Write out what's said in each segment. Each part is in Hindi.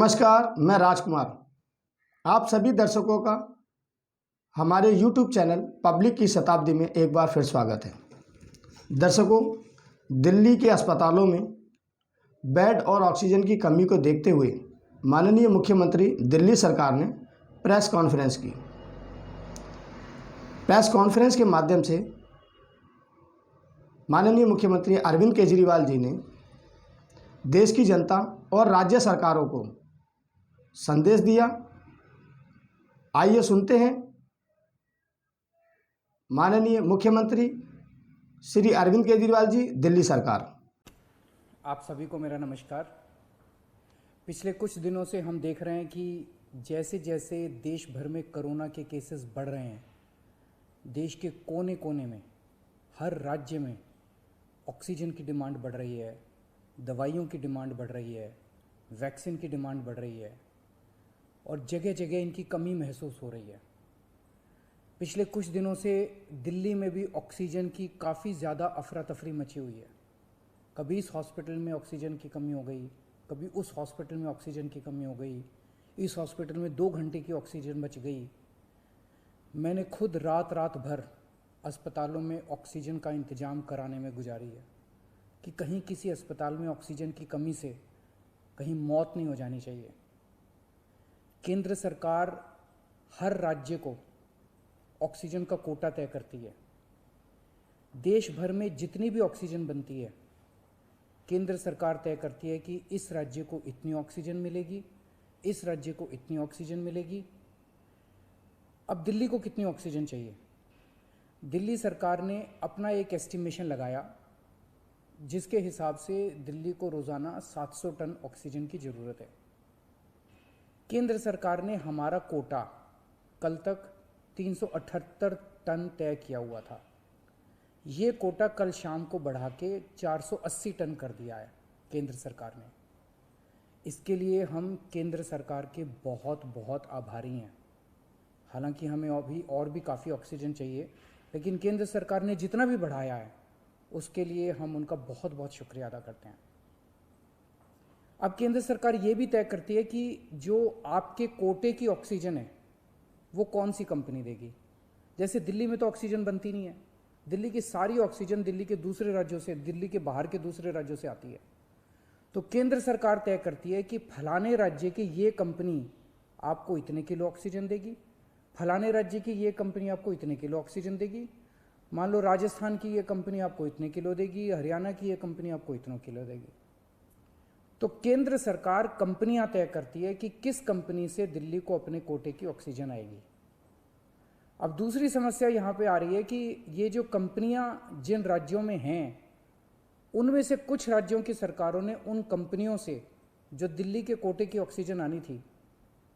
नमस्कार, मैं राजकुमार। आप सभी दर्शकों का हमारे YouTube चैनल पब्लिक की शताब्दी में एक बार फिर स्वागत है। दर्शकों, दिल्ली के अस्पतालों में बेड और ऑक्सीजन की कमी को देखते हुए माननीय मुख्यमंत्री दिल्ली सरकार ने प्रेस कॉन्फ्रेंस की। प्रेस कॉन्फ्रेंस के माध्यम से माननीय मुख्यमंत्री अरविंद केजरीवाल जी ने देश की जनता और राज्य सरकारों को संदेश दिया। आइए सुनते हैं माननीय मुख्यमंत्री श्री अरविंद केजरीवाल जी, दिल्ली सरकार। आप सभी को मेरा नमस्कार। पिछले कुछ दिनों से हम देख रहे हैं कि जैसे जैसे देश भर में कोरोना के केसेस बढ़ रहे हैं, देश के कोने कोने में, हर राज्य में ऑक्सीजन की डिमांड बढ़ रही है, दवाइयों की डिमांड बढ़ रही है, वैक्सीन की डिमांड बढ़ रही है और जगह जगह इनकी कमी महसूस हो रही है। पिछले कुछ दिनों से दिल्ली में भी ऑक्सीजन की काफ़ी ज़्यादा अफरा तफरी मची हुई है। कभी इस हॉस्पिटल में ऑक्सीजन की कमी हो गई, कभी उस हॉस्पिटल में ऑक्सीजन की कमी हो गई, इस हॉस्पिटल में 2 घंटे की ऑक्सीजन बच गई। मैंने खुद रात रात भर अस्पतालों में ऑक्सीजन का इंतज़ाम कराने में गुजारी है कि कहीं किसी अस्पताल में ऑक्सीजन की कमी से कहीं मौत नहीं हो जानी चाहिए। केंद्र सरकार हर राज्य को ऑक्सीजन का कोटा तय करती है। देश भर में जितनी भी ऑक्सीजन बनती है, केंद्र सरकार तय करती है कि इस राज्य को इतनी ऑक्सीजन मिलेगी, इस राज्य को इतनी ऑक्सीजन मिलेगी। अब दिल्ली को कितनी ऑक्सीजन चाहिए? दिल्ली सरकार ने अपना एक एस्टिमेशन लगाया जिसके हिसाब से दिल्ली को रोज़ाना 700 टन ऑक्सीजन की ज़रूरत है। केंद्र सरकार ने हमारा कोटा कल तक 378 टन तय किया हुआ था। ये कोटा कल शाम को बढ़ा के 480 टन कर दिया है केंद्र सरकार ने। इसके लिए हम केंद्र सरकार के बहुत बहुत आभारी हैं। हालांकि हमें अभी और भी काफ़ी ऑक्सीजन चाहिए, लेकिन केंद्र सरकार ने जितना भी बढ़ाया है उसके लिए हम उनका बहुत बहुत शुक्रिया अदा करते हैं। अब केंद्र सरकार ये भी तय करती है कि जो आपके कोटे की ऑक्सीजन है वो कौन सी कंपनी देगी। जैसे दिल्ली में तो ऑक्सीजन बनती नहीं है, दिल्ली की सारी ऑक्सीजन दिल्ली के दूसरे राज्यों से, दिल्ली के बाहर के दूसरे राज्यों से आती है। तो केंद्र सरकार तय करती है कि फलाने राज्य की ये कंपनी आपको इतने किलो ऑक्सीजन देगी, फलाने राज्य की ये कंपनी आपको इतने किलो ऑक्सीजन देगी। मान लो राजस्थान की ये कंपनी आपको इतने किलो देगी, हरियाणा की ये कंपनी आपको इतने किलो देगी। तो केंद्र सरकार कंपनियां तय करती है कि किस कंपनी से दिल्ली को अपने कोटे की ऑक्सीजन आएगी। अब दूसरी समस्या यहां पे आ रही है कि ये जो कंपनियां जिन राज्यों में हैं, उनमें से कुछ राज्यों की सरकारों ने उन कंपनियों से जो दिल्ली के कोटे की ऑक्सीजन आनी थी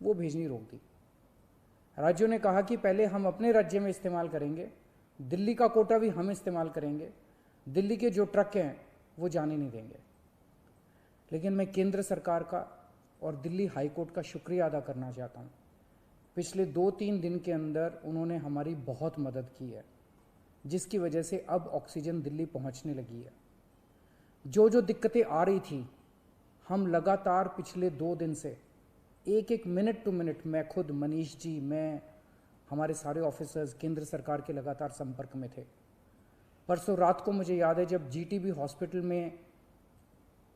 वो भेजनी रोक दी। राज्यों ने कहा कि पहले हम अपने राज्य में इस्तेमाल करेंगे, दिल्ली का कोटा भी हम इस्तेमाल करेंगे, दिल्ली के जो ट्रक हैं वो जाने नहीं देंगे। लेकिन मैं केंद्र सरकार का और दिल्ली हाई कोर्ट का शुक्रिया अदा करना चाहता हूँ। पिछले 2-3 दिन के अंदर उन्होंने हमारी बहुत मदद की है, जिसकी वजह से अब ऑक्सीजन दिल्ली पहुँचने लगी है। जो जो दिक्कतें आ रही थी, हम लगातार पिछले 2 दिन से एक एक मिनट टू मिनट, मैं खुद, मनीष जी, मैं, हमारे सारे ऑफिसर्स केंद्र सरकार के लगातार संपर्क में थे। परसों रात को मुझे याद है जब जीटीबी हॉस्पिटल में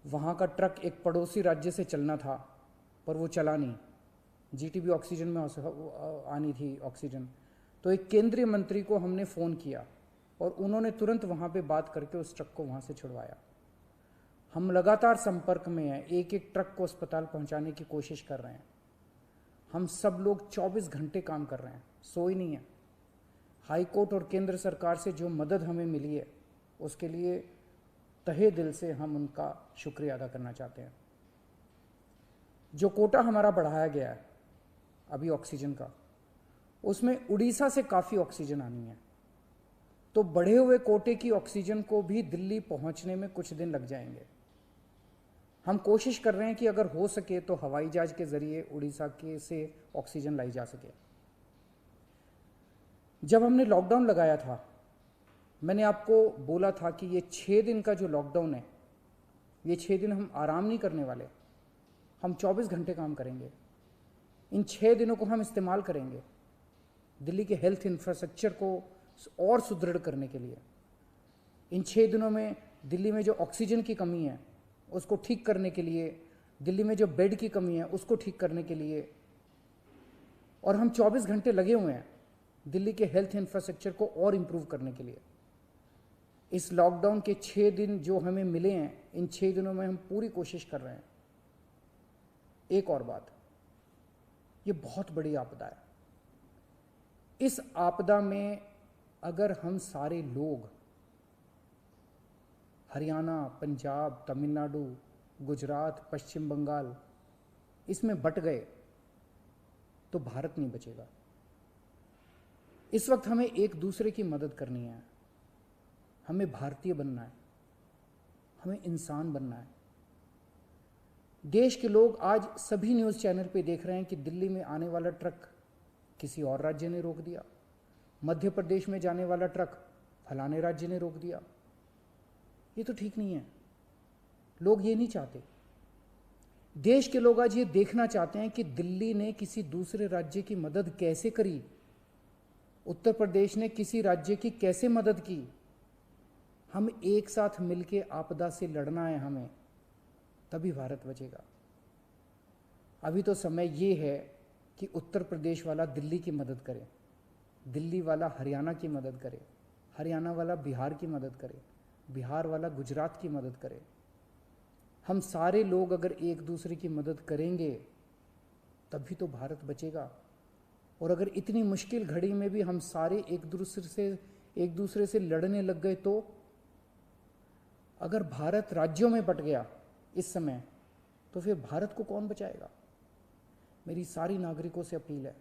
वहाँ का ट्रक एक पड़ोसी राज्य से चलना था पर वो चला नहीं, जीटीबी ऑक्सीजन में आनी थी ऑक्सीजन, तो एक केंद्रीय मंत्री को हमने फ़ोन किया और उन्होंने तुरंत वहाँ पे बात करके उस ट्रक को वहाँ से छुड़वाया। हम लगातार संपर्क में हैं, एक एक ट्रक को अस्पताल पहुँचाने की कोशिश कर रहे हैं। हम सब लोग 24 घंटे काम कर रहे हैं, सोए नहीं है। हाई कोर्ट और केंद्र सरकार से जो मदद हमें मिली है उसके लिए तहे दिल से हम उनका शुक्रिया अदा करना चाहते हैं। जो कोटा हमारा बढ़ाया गया है अभी ऑक्सीजन का, उसमें उड़ीसा से काफ़ी ऑक्सीजन आनी है, तो बढ़े हुए कोटे की ऑक्सीजन को भी दिल्ली पहुंचने में कुछ दिन लग जाएंगे। हम कोशिश कर रहे हैं कि अगर हो सके तो हवाई जहाज के जरिए उड़ीसा के से ऑक्सीजन लाई जा सके। जब हमने लॉकडाउन लगाया था, मैंने आपको बोला था कि ये 6 दिन का जो लॉकडाउन है, ये 6 दिन हम आराम नहीं करने वाले, हम 24 घंटे काम करेंगे। इन 6 दिनों को हम इस्तेमाल करेंगे दिल्ली के हेल्थ इंफ्रास्ट्रक्चर को और सुदृढ़ करने के लिए। इन 6 दिनों में दिल्ली में जो ऑक्सीजन की कमी है उसको ठीक करने के लिए, दिल्ली में जो बेड की कमी है उसको ठीक करने के लिए, और हम 24 घंटे लगे हुए हैं दिल्ली के हेल्थ इंफ्रास्ट्रक्चर को और इम्प्रूव करने के लिए। इस लॉकडाउन के 6 दिन जो हमें मिले हैं, इन 6 दिनों में हम पूरी कोशिश कर रहे हैं। एक और बात, ये बहुत बड़ी आपदा है। इस आपदा में अगर हम सारे लोग हरियाणा, पंजाब, तमिलनाडु, गुजरात, पश्चिम बंगाल इसमें बट गए तो भारत नहीं बचेगा। इस वक्त हमें एक दूसरे की मदद करनी है। हमें भारतीय बनना है, हमें इंसान बनना है। देश के लोग आज सभी न्यूज़ चैनल पे देख रहे हैं कि दिल्ली में आने वाला ट्रक किसी और राज्य ने रोक दिया, मध्य प्रदेश में जाने वाला ट्रक फलाने राज्य ने रोक दिया। ये तो ठीक नहीं है। लोग ये नहीं चाहते। देश के लोग आज ये देखना चाहते हैं कि दिल्ली ने किसी दूसरे राज्य की मदद कैसे करी, उत्तर प्रदेश ने किसी राज्य की कैसे मदद की। हम एक साथ मिलके आपदा से लड़ना है हमें, तभी भारत बचेगा। अभी तो समय ये है कि उत्तर प्रदेश वाला दिल्ली की मदद करे, दिल्ली वाला हरियाणा की मदद करे, हरियाणा वाला बिहार की मदद करे, बिहार वाला गुजरात की मदद करे। हम सारे लोग अगर एक दूसरे की मदद करेंगे तभी तो भारत बचेगा। और अगर इतनी मुश्किल घड़ी में भी हम सारे एक दूसरे से लड़ने लग गए तो अगर भारत राज्यों में बट गया इस समय तो फिर भारत को कौन बचाएगा। मेरी सारी नागरिकों से अपील है,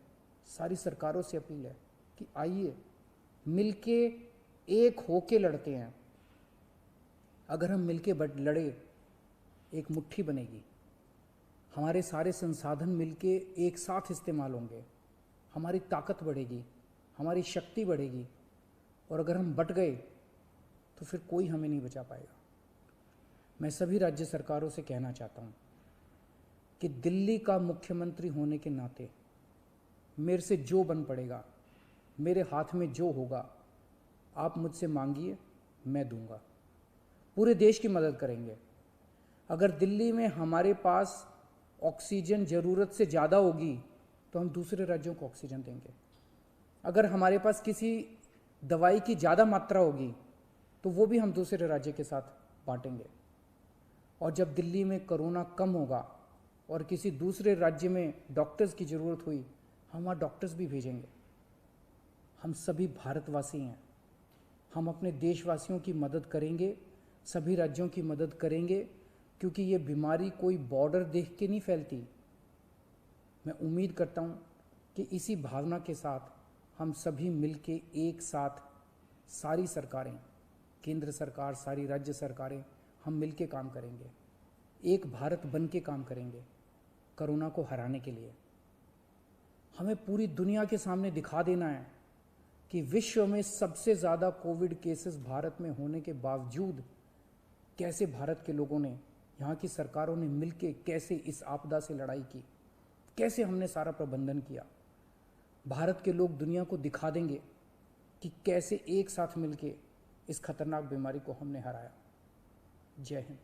सारी सरकारों से अपील है कि आइए मिलके एक होके लड़ते हैं। अगर हम मिलके लड़े एक मुट्ठी बनेगी, हमारे सारे संसाधन मिलके एक साथ इस्तेमाल होंगे, हमारी ताकत बढ़ेगी, हमारी शक्ति बढ़ेगी। और अगर हम बट गए तो फिर कोई हमें नहीं बचा पाएगा। मैं सभी राज्य सरकारों से कहना चाहता हूँ कि दिल्ली का मुख्यमंत्री होने के नाते मेरे से जो बन पड़ेगा, मेरे हाथ में जो होगा, आप मुझसे मांगिए, मैं दूंगा। पूरे देश की मदद करेंगे। अगर दिल्ली में हमारे पास ऑक्सीजन ज़रूरत से ज़्यादा होगी तो हम दूसरे राज्यों को ऑक्सीजन देंगे। अगर हमारे पास किसी दवाई की ज़्यादा मात्रा होगी तो वो भी हम दूसरे राज्य के साथ बांटेंगे। और जब दिल्ली में कोरोना कम होगा और किसी दूसरे राज्य में डॉक्टर्स की ज़रूरत हुई, हम वहाँ डॉक्टर्स भी भेजेंगे। हम सभी भारतवासी हैं, हम अपने देशवासियों की मदद करेंगे, सभी राज्यों की मदद करेंगे, क्योंकि ये बीमारी कोई बॉर्डर देख के नहीं फैलती। मैं उम्मीद करता हूँ कि इसी भावना के साथ हम सभी मिलके एक साथ, सारी सरकारें, केंद्र सरकार, सारी राज्य सरकारें, हम मिलके काम करेंगे, एक भारत बन के काम करेंगे कोरोना को हराने के लिए। हमें पूरी दुनिया के सामने दिखा देना है कि विश्व में सबसे ज़्यादा कोविड केसेस भारत में होने के बावजूद कैसे भारत के लोगों ने, यहाँ की सरकारों ने मिलके कैसे इस आपदा से लड़ाई की, कैसे हमने सारा प्रबंधन किया। भारत के लोग दुनिया को दिखा देंगे कि कैसे एक साथ मिलके इस खतरनाक बीमारी को हमने हराया। जय हिंद।